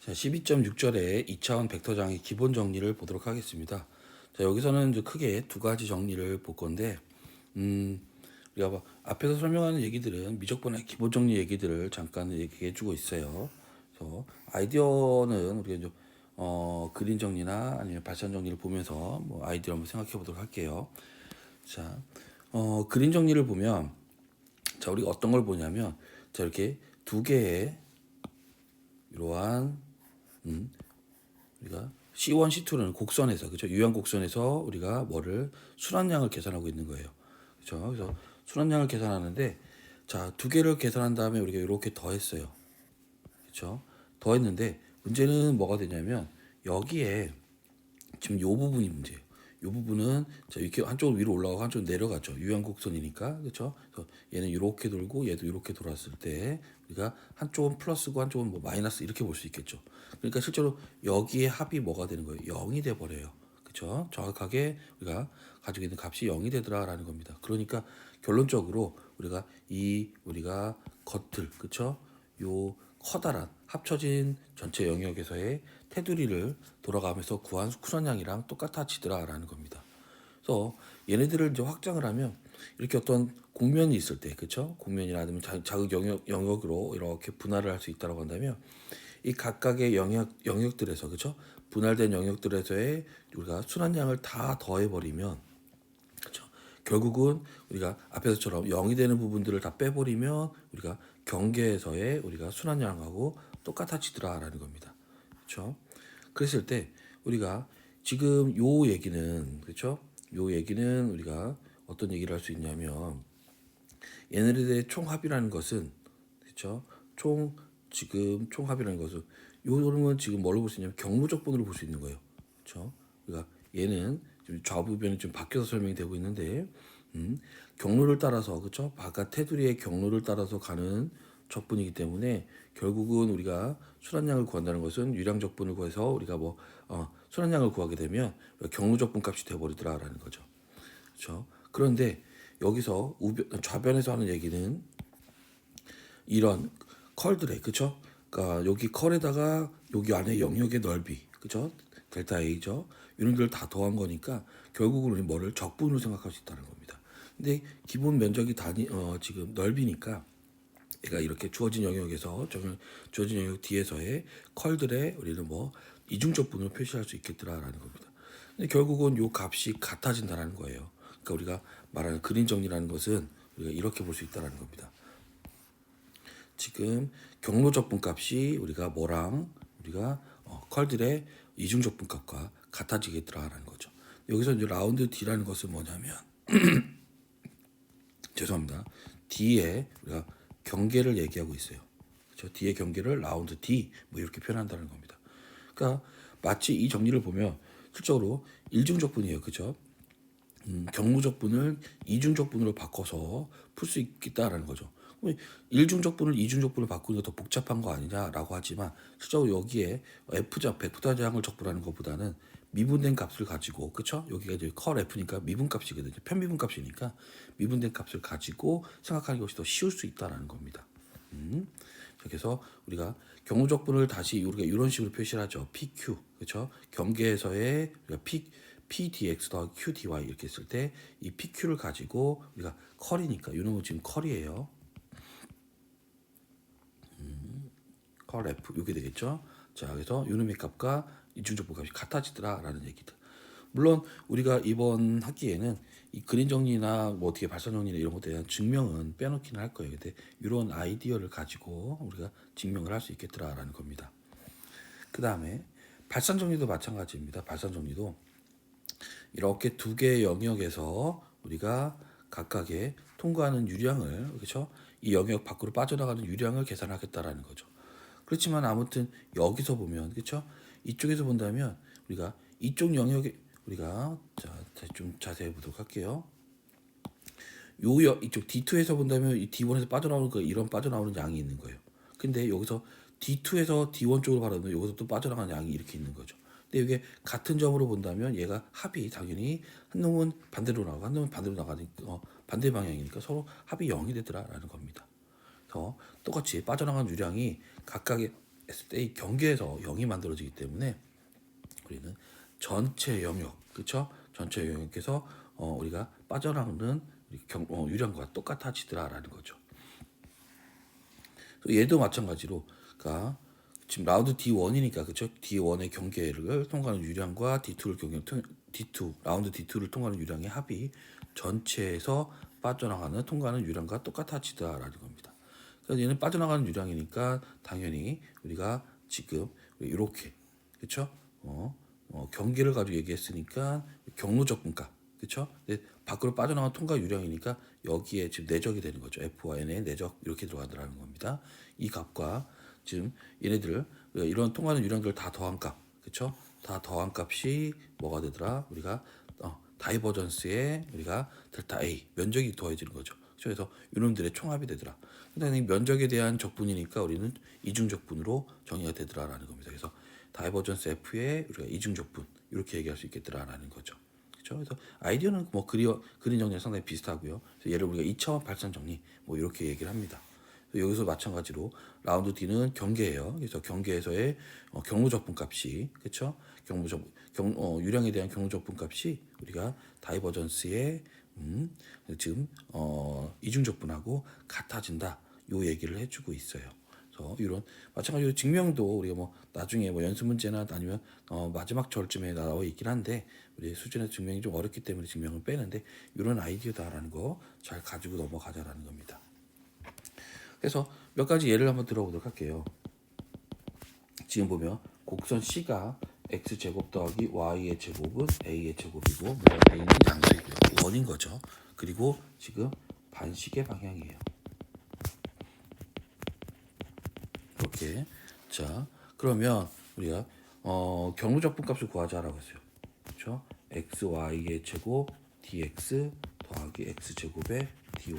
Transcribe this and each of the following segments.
자, 12.6절의 2차원 벡터장의 기본 정리를 보도록 하겠습니다. 자, 여기서는 이제 크게 두 가지 정리를 볼 건데, 우리가 앞에서 설명하는 얘기들은 미적분의 기본 정리 얘기들을 잠깐 얘기해 주고 있어요. 그래서 아이디어는 우리가 이제 그림 정리나 아니면 발산 정리를 보면서 뭐 아이디어 한번 생각해 보도록 할게요. 자, 그림 정리를 보면, 자, 우리가 어떤 걸 보냐면, 자, 이렇게 두 개의 이러한 우리가 C1, C2는 곡선에서, 그렇죠? 유형 곡선에서 우리가 뭐를 순환량을 계산하고 있는 거예요. 그렇죠? 그래서 순환량을 계산하는데, 자, 두 개를 계산한 다음에 우리가 이렇게 더했어요. 그렇죠? 더했는데 문제는 뭐가 되냐면 여기에 지금 요 부분이 문제예요. 요 부분은 자, 이렇게 한쪽으로 위로 올라가고 한쪽으로 내려가죠. 유형 곡선이니까. 그렇죠? 그래서 얘는 이렇게 돌고 얘도 이렇게 돌았을 때 우리가 한쪽은 플러스고 한쪽은 뭐 마이너스 이렇게 볼 수 있겠죠. 그러니까 실제로 여기에 합이 뭐가 되는 거예요? 0이 돼 버려요. 그렇죠? 정확하게 우리가 가지고 있는 값이 0이 되더라라는 겁니다. 그러니까 결론적으로 우리가 겉을, 그렇죠? 요 커다란 합쳐진 전체 영역에서의 테두리를 돌아가면서 구한 순환량이랑 똑같아지더라라는 겁니다. 그래서 얘네들을 이제 확장을 하면 이렇게 어떤 곡면이 있을 때, 그렇죠? 곡면이나 아니면 자극 영역으로 이렇게 분할을 할 수 있다고 한다면 이 각각의 영역들에서, 그렇죠? 분할된 영역들에서의 우리가 순환량을 다 더해버리면, 그렇죠? 결국은 우리가 앞에서처럼 0이 되는 부분들을 다 빼버리면 우리가 경계에서의 우리가 순환량하고 똑같아지더라라는 겁니다. 그렇죠? 그랬을 때 우리가 지금 요 얘기는, 그렇죠? 요 얘기는 우리가 어떤 얘기를 할 수 있냐면 얘네들의 총합이라는 것은, 그렇죠? 지금 총합이라는 것은 요놈은 지금 뭘로 볼 수 있냐면 경로적 분으로 볼 수 있는 거예요. 그렇죠? 그러니까 얘는 지금 좌우변이 좀 바뀌어서 설명이 되고 있는데 경로를 따라서, 그렇죠? 바깥 테두리의 경로를 따라서 가는 적분이기 때문에 결국은 우리가 순환량을 구한다는 것은 유량 적분을 구해서 우리가 순환량을 구하게 되면 경로 적분 값이 돼버리더라라는 거죠. 그렇죠? 그런데 여기서 좌변에서 하는 얘기는 이런 컬들의, 그쵸? 그러니까 여기 컬에다가 여기 안에 영역의 넓이, 그쵸? 델타 A죠. 이런 걸 다 더한 거니까 결국은 우리 뭐를 적분으로 생각할 수 있다는 겁니다. 근데 기본 면적이 지금 넓이니까 얘가 이렇게 주어진 영역에서 주어진 영역 뒤에서의 컬들의 우리는 뭐 이중적분으로 표시할 수 있겠더라라는 겁니다. 근데 결국은 요 값이 같아진다는 거예요. 그러니까 우리가 말하는 그림 정리라는 것은 우리가 이렇게 볼 수 있다는 겁니다. 지금 경로 적분값이 우리가 뭐랑 우리가 컬들의 이중 적분값과 같아지겠더라라는 거죠. 여기서 이제 라운드 D라는 것은 뭐냐면 죄송합니다. D에 우리가 경계를 얘기하고 있어요. 그렇죠? D의 경계를 라운드 D 뭐 이렇게 표현한다는 겁니다. 그러니까 마치 이 정리를 보면 실적으로 일중적분이에요. 그렇죠? 경무적분을 이중적분으로 바꿔서 풀 수 있겠다라는 거죠. 일중적분을 이중적분을 바꾸는 게 더 복잡한 거 아니냐라고 하지만 실제로 여기에 베프자장을 적분하는 것보다는 미분된 값을 가지고, 그쵸? 여기가 이제 컬 F니까 미분값이거든요. 편미분값이니까 미분된 값을 가지고 생각하는 것이 더 쉬울 수 있다라는 겁니다. 그래서 우리가 경우적분을 다시 우리가 이런 식으로 표시를 하죠. PQ, 그렇죠? 경계에서의 우리가 PDX 더하기 QDY 이렇게 했을 때 이 PQ를 가지고 우리가 컬이니까 이놈은 지금 컬이에요. 컬 F 이게 되겠죠. 자, 그래서 이놈의 값과 이중적분 값이 같아지더라라는 얘기들. 물론 우리가 이번 학기에는 이 그림 정리나 뭐 어떻게 발산 정리나 이런 것에 대한 증명은 빼놓기는 할 거예요. 근데 이런 아이디어를 가지고 우리가 증명을 할 수 있겠더라라는 겁니다. 그 다음에 발산 정리도 마찬가지입니다. 발산 정리도 이렇게 두 개의 영역에서 우리가 각각의 통과하는 유량을, 그렇죠? 이 영역 밖으로 빠져나가는 유량을 계산하겠다라는 거죠. 그렇지만 아무튼 여기서 보면, 그렇죠? 이쪽에서 본다면 우리가 이쪽 영역에 우리가 좀 자세히 보도록 할게요. 이쪽 D2에서 본다면 이 D1에서 빠져나오는 거 이런 빠져나오는 양이 있는 거예요. 근데 여기서 D2에서 D1 쪽으로 바라보면 여기서 또 빠져나가는 양이 이렇게 있는 거죠. 근데 이게 같은 점으로 본다면 얘가 합이 당연히 한 놈은 반대로 나가고 한 놈은 반대로 나가니까 반대 방향이니까 서로 합이 0이 되더라라는 겁니다. 그래서 똑같이 빠져나간 유량이 각각의 했을 때 이 경계에서 0이 만들어지기 때문에 우리는 전체 영역, 그쵸? 전체 영역에서 우리가 빠져나오는 유량과 똑같아지더라라는 거죠. 얘도 마찬가지로, 그러니까 지금 라운드 D1이니까 그쵸? D1의 경계를 통과하는 유량과 D2 라운드 D2를 통과하는 유량의 합이 전체에서 빠져나가는 통과하는 유량과 똑같아지다라는 겁니다. 그래서 얘는 빠져나가는 유량이니까 당연히 우리가 지금 이렇게 그쵸? 경계를 가지고 얘기했으니까 경로적 분값 그쵸? 근데 밖으로 빠져나간 통과 유량이니까 여기에 지금 내적이 되는 거죠. F와 N의 내적 이렇게 들어간다는 겁니다. 이 값과 지금 얘네들 이런 통과하는 유량들 다 더한 값 그쵸? 다 더한 값이 뭐가 되더라? 우리가 다이버전스에 우리가 델타 A 면적이 더해지는 거죠. 그래서 이놈들의 총합이 되더라. 근데 면적에 대한 적분이니까 우리는 이중적분으로 정의가 되더라라는 겁니다. 그래서 다이버전스 F의 우리가 이중적분 이렇게 얘기할 수 있겠더라라는 거죠. 그렇죠? 그래서 아이디어는 뭐 그림 정리랑 상당히 비슷하고요. 그래서 얘를 우리가 2차원 발산 정리 뭐 이렇게 얘기를 합니다. 여기서 마찬가지로 라운드 D는 경계예요. 그래서 경계에서의 경로적분 값이 그렇죠? 유량에 대한 경로적분 값이 우리가 다이버전스의 지금 이중적분하고 같아진다. 요 얘기를 해주고 있어요. 그래서 이런 마찬가지로 증명도 우리가 뭐 나중에 뭐 연습 문제나 아니면 마지막 절쯤에 나와 있긴 한데 우리 수준의 증명이 좀 어렵기 때문에 증명을 빼는데 이런 아이디어다라는 거 잘 가지고 넘어가자라는 겁니다. 그래서 몇 가지 예를 한번 들어보도록 할게요. 지금 보면 곡선 C가 x 제곱 더하기 y의 제곱은 a의 제곱이고 뭐 a는 양수이고요. 원인 거죠. 그리고 지금 반식의 방향이에요. 이렇게. 자, 그러면 우리가 경로적분 값을 구하자라고 했어요. 그렇죠? x y의 제곱 dx 더하기 x 제곱의 dy.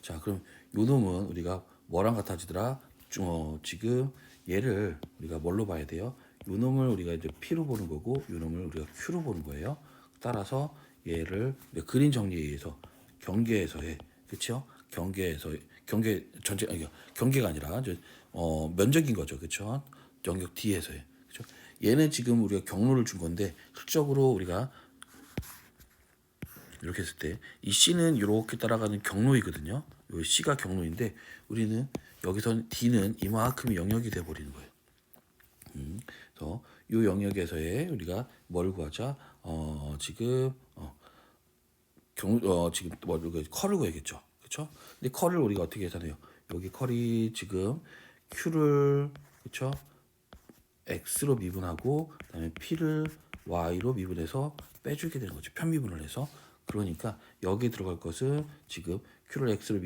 자, 그럼 요 놈은 우리가 뭐랑 같아지더라? 지금 얘를 우리가 뭘로 봐야 돼요? 요 놈을 우리가 이제 p로 보는 거고 요 놈을 우리가 q로 보는 거예요. 따라서 얘를 그림 정리에 의해서 경계에서의 그렇죠? 경계 전체 아니 경계가 아니라 이제 면적인 거죠. 그렇죠? 영역 D에서의. 그렇죠? 얘는 지금 우리가 경로를 준 건데 실적으로 우리가 이렇게 했을 때 이 C는 이렇게 따라가는 경로이거든요. 요 C가 경로인데 우리는 여기서 D는 이만큼이 영역이 돼 버리는 거예요. 그래서 이 영역에서의 우리가 뭘 구하자? 지금 지금 뭐 컬을 구해야겠죠. 그렇죠? 근데 컬을 우리가 어떻게 계산해요? 여기 컬이 지금 Q를 그렇죠? X로 미분하고 그다음에 P를 Y로 미분해서 빼주게 되는 거죠. 편미분을 해서. 그러니까 여기에 들어갈 것은 지금 Q를 X로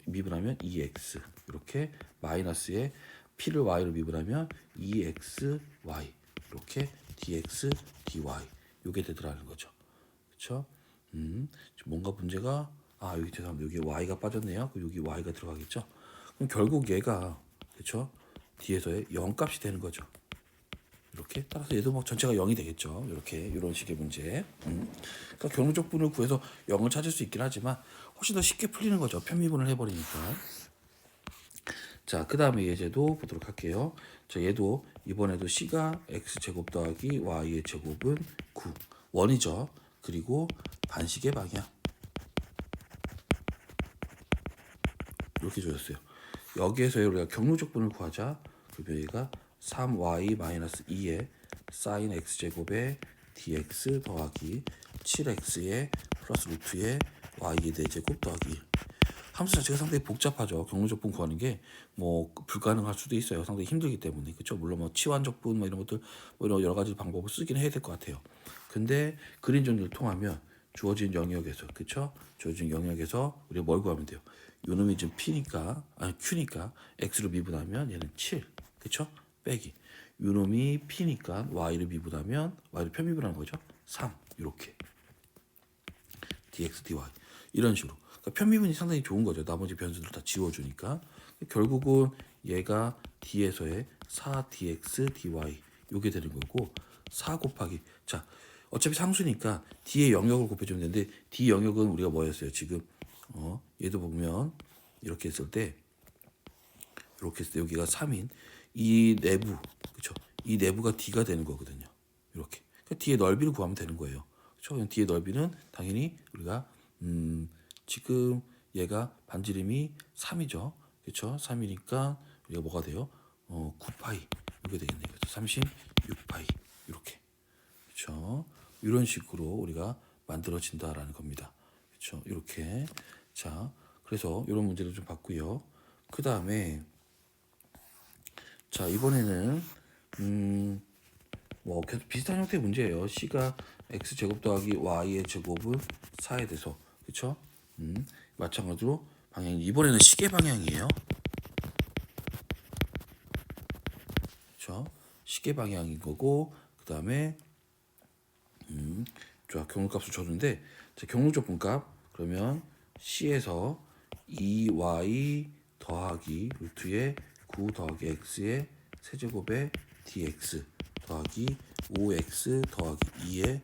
미분하면 2X 이렇게 마이너스에 P를 Y로 미분하면 2XY 이렇게 DX, DY 요게 되더라는 거죠. 그렇죠? 뭔가 문제가 여기 죄송합니다. 여기 Y가 빠졌네요. 그럼 여기 Y가 들어가겠죠. 그럼 결국 얘가 그렇죠? 뒤에서의 0 값이 되는 거죠. 이렇게 따라서 얘도 뭐 전체가 0이 되겠죠. 이렇게 이런 식의 문제. 그러니까 경로적분을 구해서 0을 찾을 수 있긴 하지만 훨씬 더 쉽게 풀리는 거죠. 편미분을 해버리니까. 자, 그 다음에 예제도 보도록 할게요. 자, 얘도 이번에도 C가 X제곱 더하기 Y의 제곱은 9 원이죠. 그리고 반식의 방향 이렇게 주었어요. 여기에서 우리가 경로적분을 구하자. 그러면 얘가 3y-2의 sin x제곱의 dx 더하기 7x의 플러스 루트의 y의 4제곱 더하기 1. 함수 자체가 상당히 복잡하죠. 경로적분 구하는 게 뭐 불가능할 수도 있어요. 상당히 힘들기 때문에. 그렇죠? 물론 뭐 치환적분 뭐 이런 것들 뭐 이런 여러 가지 방법을 쓰긴 해야 될 것 같아요. 근데 그림 정리를 통하면 주어진 영역에서 그렇죠? 주어진 영역에서 우리가 뭘 구하면 돼요? 요놈이 지금 P니까 Q니까 X로 미분하면 얘는 7 그렇죠? 빼기 요놈이 P니까 Y를 미분하면 Y를 편미분하는 거죠. 3 이렇게 dx, dy 이런 식으로 그러니까 편미분이 상당히 좋은 거죠. 나머지 변수들 다 지워주니까 결국은 얘가 D에서의 4dx, dy 요게 되는 거고 4 곱하기 자 어차피 상수니까 D의 영역을 곱해주면 되는데 D 영역은 우리가 뭐였어요? 지금 얘도 보면 이렇게 했을 때 여기가 3인 이 내부, 그렇죠? 이 내부가 D가 되는 거거든요. 이렇게. 그러니까 D의 넓이를 구하면 되는 거예요. 그렇죠? D의 넓이는 당연히 우리가 지금 얘가 반지름이 3이죠. 그렇죠? 3이니까 우리가 뭐가 돼요? 9파이 이렇게 되겠네요. 그렇죠? 36파이 이렇게. 그렇죠? 이런 식으로 우리가 만들어진다라는 겁니다. 그렇죠? 이렇게. 자, 그래서 이런 문제를 좀 봤고요. 그 다음에 자 이번에는 뭐 계속 비슷한 형태의 문제예요. C가 x 제곱 더하기 y의 제곱은 4에 대해서 그렇죠? 마찬가지로 방향 이번에는 시계 방향이에요. 그렇죠? 시계 방향인 거고 그 다음에 좋아 경로값을 줬는데 자, 경로 적분값 그러면 C에서 2y 더하기 루트의 9 더하기 x의 세제곱의 dx 더하기 5x 더하기 2의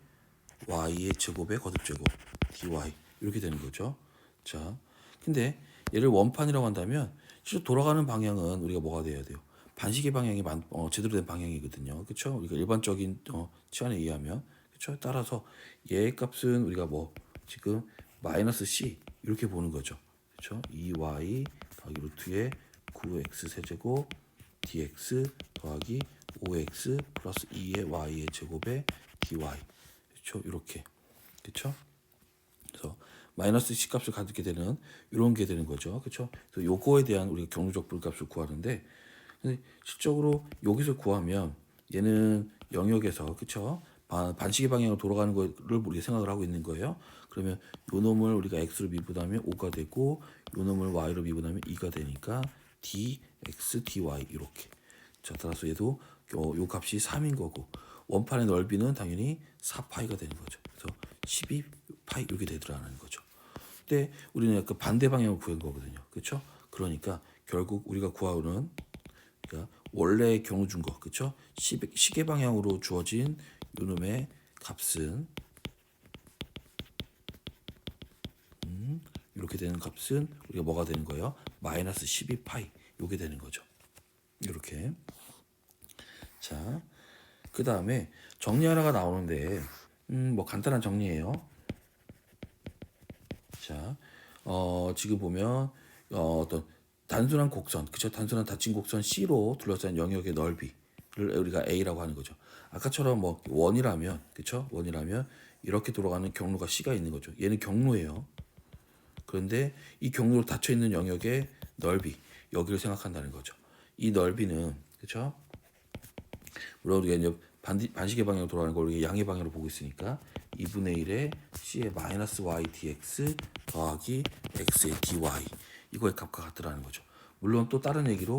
y의 제곱의 거듭제곱 dy 이렇게 되는 거죠. 자, 근데 얘를 원판이라고 한다면 실제 돌아가는 방향은 우리가 뭐가 돼야 돼요? 반시계 방향이 제대로 된 방향이거든요. 그렇죠? 우리가 일반적인 치환에 의하면 그렇죠? 따라서 얘의 값은 우리가 뭐 지금 마이너스 c 이렇게 보는 거죠. 그렇죠? 2y 더하기 루트의 9x 세제곱 dx 더하기 5x 플러스 2의 y의 제곱의 dy 그렇죠? 이렇게 그렇죠? 그래서 마이너스 c 값을 가지게 되는 이런 게 되는 거죠. 그렇죠? 그래서 요거에 대한 우리가 경로적 불값을 구하는데 근데 실적으로 여기서 구하면 얘는 영역에서 그렇죠? 반시계 방향으로 돌아가는 거를 우리가 생각을 하고 있는 거예요. 그러면 요 놈을 우리가 x로 미분하면 5가 되고 요 놈을 y로 미분하면 2가 되니까 dx dy 이렇게. 자, 따라서 얘도 요 값이 3인 거고 원판의 넓이는 당연히 4파이가 되는 거죠. 그래서 12파이 이렇게 되더라는 거죠. 근데 우리는 약간 반대 방향을 구한 거거든요. 그렇죠? 그러니까 결국 우리가 구하는 그러니까 원래 경우 준 거, 그렇죠? 시계 방향으로 주어진 요놈의 값은 이렇게 되는 값은 우리가 뭐가 되는 거예요? 마이너스 12파이 요게 되는 거죠. 이렇게. 자, 그 다음에 정리 하나가 나오는데 뭐 간단한 정리예요. 자, 지금 보면 어떤 단순한 곡선, 그쵸? 단순한 닫힌 곡선 C로 둘러싼 영역의 넓이를 우리가 A라고 하는 거죠. 아까처럼 뭐 원이라면, 그쵸? 원이라면 이렇게 돌아가는 경로가 C가 있는 거죠. 얘는 경로예요. 그런데 이 경로로 닫혀 있는 영역의 넓이, 여기를 생각한다는 거죠. 이 넓이는, 그쵸? 물론 우리가 이제 반시계 방향으로 돌아가는 걸 우리가 양의 방향으로 보고 있으니까 2분의 1의 C의 마이너스 Y dx 더하기 X의 dy 이거의 값과 같더라는 거죠. 물론 또 다른 얘기로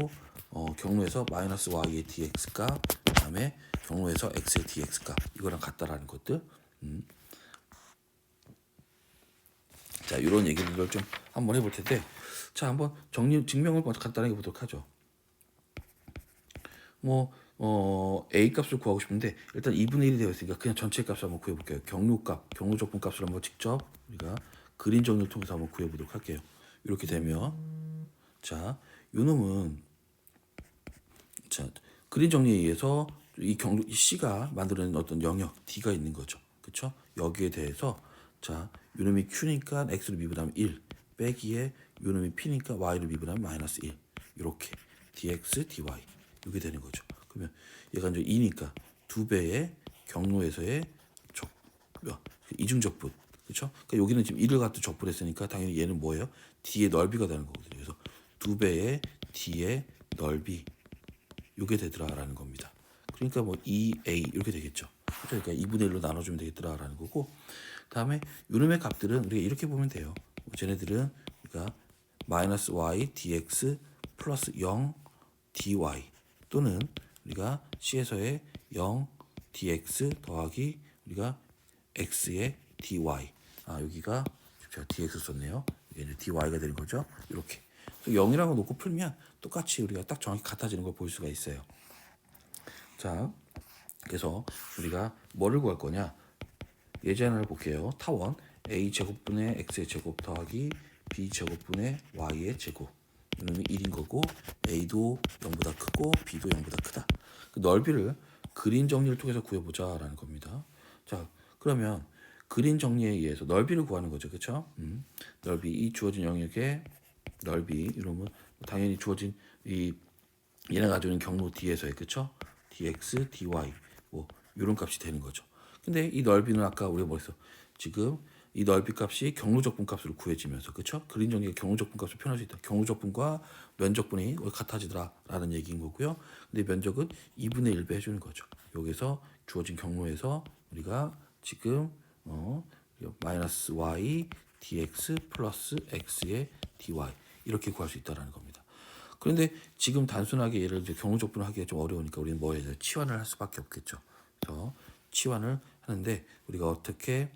경로에서 마이너스 Y의 dx값 그다음에 경로에서 X의 dx값 이거랑 같다라는 것들 자 이런 얘기를 좀 한번 해볼 텐데 자 한번 증명을 먼저 간단하게 보도록 하죠. 뭐 A 값을 구하고 싶은데 일단 2분의 1이 되어 있으니까 그냥 전체 값을 한번 구해볼게요. 경로값, 경로적분 값을 한번 직접 우리가 그림 정리를 통해서 한번 구해보도록 할게요. 이렇게 되면 자, 요 놈은 자 그림 정리에 의해서 이 C가 만들어낸 어떤 영역 D가 있는 거죠. 그렇죠? 여기에 대해서 자, 요 놈이 Q니까 X로 미분하면 1 빼기에 요 놈이 P니까 Y로 미분하면 마이너스 1 이렇게 dx, dy 이게 되는 거죠. 그러면 얘가 이제 2니까 2배의 경로에서의 이중적분 그렇죠? 그러니까 여기는 지금 1을 갖다 적분했으니까 당연히 얘는 뭐예요? D의 넓이가 되는 거거든요. 그래서 2배의 D의 넓이 이게 되더라라는 겁니다. 그러니까 뭐 2a 이렇게 되겠죠. 그러니까 2분의 1로 나눠주면 되겠더라라는 거고 다음에 요놈의 값들은 우리가 이렇게 보면 돼요. 쟤네들은 그러니까 마이너스 y dx 플러스 0 dy 또는 우리가 C에서의 0 dx 더하기 우리가 x의 dy 여기가 제가 dx 썼네요. 이게 이제 dy가 되는 거죠. 이렇게 0이라고 놓고 풀면 똑같이 우리가 딱 정확히 같아지는 걸 볼 수가 있어요. 자, 그래서 우리가 뭐를 구할 거냐? 예제 하나를 볼게요. 타원 a 제곱분의 x의 제곱 더하기 b 제곱분의 y의 제곱 이놈이 1인 거고 A도 0보다 크고 B도 0보다 크다. 그 넓이를 그린 정리를 통해서 구해보자라는 겁니다. 자, 그러면 그린 정리에 의해서 넓이를 구하는 거죠. 그렇죠? 넓이 이 주어진 영역의 넓이 이러면 당연히 주어진 이 얘네 가지고 있는 경로 D에서의 그쵸? dx, dy 뭐 이런 값이 되는 거죠. 근데 이 넓이는 아까 우리가 뭐 했어? 지금 이 넓이 값이 경로적분 값으로 구해지면서 그쵸? 그린 정리의 경로적분 값을 표현할 수 있다. 경로적분과 면적분이 같아지더라라는 얘기인 거고요. 근데 면적은 2분의 1배 해주는 거죠. 여기서 주어진 경로에서 우리가 지금 마이너스 y dx 플러스 x의 dy 이렇게 구할 수 있다라는 겁니다. 그런데 지금 단순하게 얘를 이제 경우적분을 하기가 좀 어려우니까 우리는 뭐 해야 돼요? 치환을 할 수밖에 없겠죠. 그래서 치환을 하는데 우리가 어떻게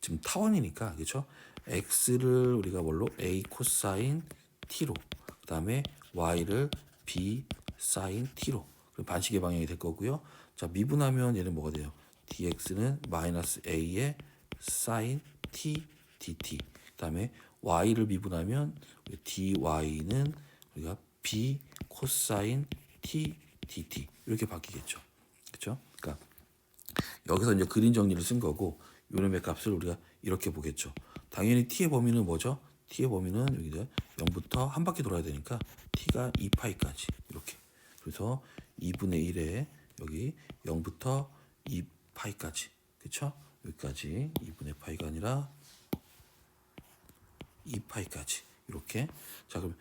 지금 타원이니까 그렇죠? x를 우리가 뭘로 a 코사인 t로 그다음에 y를 b 사인 t로 반식의 방향이 될 거고요. 자 미분하면 얘는 뭐가 돼요? dx는 마이너스 a의 사인 t dt 그다음에 y를 미분하면 dy는 우리가 b 코사인 t dt 이렇게 바뀌겠죠. 그렇죠? 그러니까 여기서 이제 그린 정리를 쓴 거고 요놈의 값을 우리가 이렇게 보겠죠. 당연히 t의 범위는 뭐죠? t의 범위는 여기다 0부터 한 바퀴 돌아야 되니까 t가 2파이까지 이렇게. 그래서 2분의 1에 여기 0부터 2파이까지. 그렇죠? 여기까지 2분의 파이가 아니라 2파이까지 이렇게. 자 그럼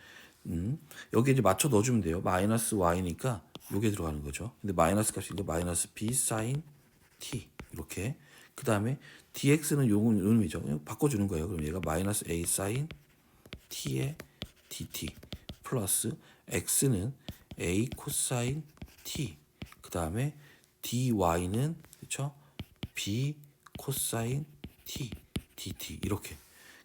여기 이제 맞춰 넣어주면 돼요. 마이너스 y니까 요게 들어가는 거죠. 근데 마이너스 값인데 마이너스 b 사인 t 이렇게. 그 다음에 dx는 요놈이죠. 그냥 바꿔주는 거예요. 그럼 얘가 마이너스 a 사인 t의 dt 플러스 x는 a 코사인 t 그 다음에 dy는 그렇죠? b 코사인 t dt 이렇게.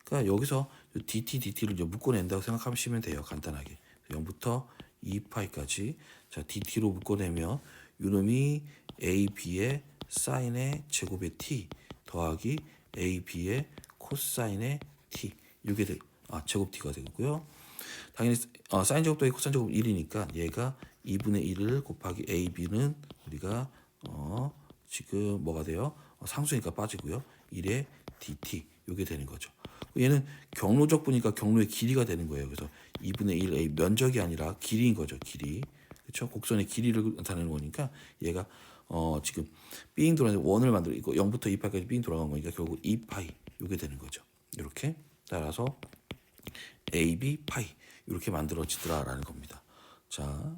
그러니까 여기서 dt, dt를 이제 묶어낸다고 생각하시면 돼요. 간단하게 0부터 2파이까지 자 dt로 묶어내면 요놈이 ab의 사인의 제곱의 t 더하기 ab의 코사인의 t 이게 제곱 t가 되고요. 당연히 사인 제곱 더하기 코사인 제곱 1이니까 얘가 2분의 1을 곱하기 ab는 우리가 지금 뭐가 돼요? 상수니까 빠지고요. 1의 dt 이게 되는 거죠. 얘는 경로적분이니까 경로의 길이가 되는 거예요. 그래서 2분의 1 a 면적이 아니라 길이인 거죠. 길이. 그렇죠? 곡선의 길이를 나타내는 거니까 얘가 지금 삥 돌아가는 원을 만들어 이거 0부터 2파이까지 삥 돌아간 거니까 결국 2파이 이게 되는 거죠. 이렇게 따라서 AB 파이 이렇게 만들어지더라라는 겁니다. 자,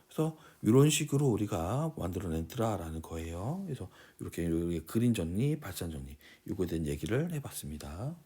그래서 이런 식으로 우리가 만들어낸더라라는 거예요. 그래서 이렇게 그린 정리, 발산 정리 이거에 대한 얘기를 해봤습니다.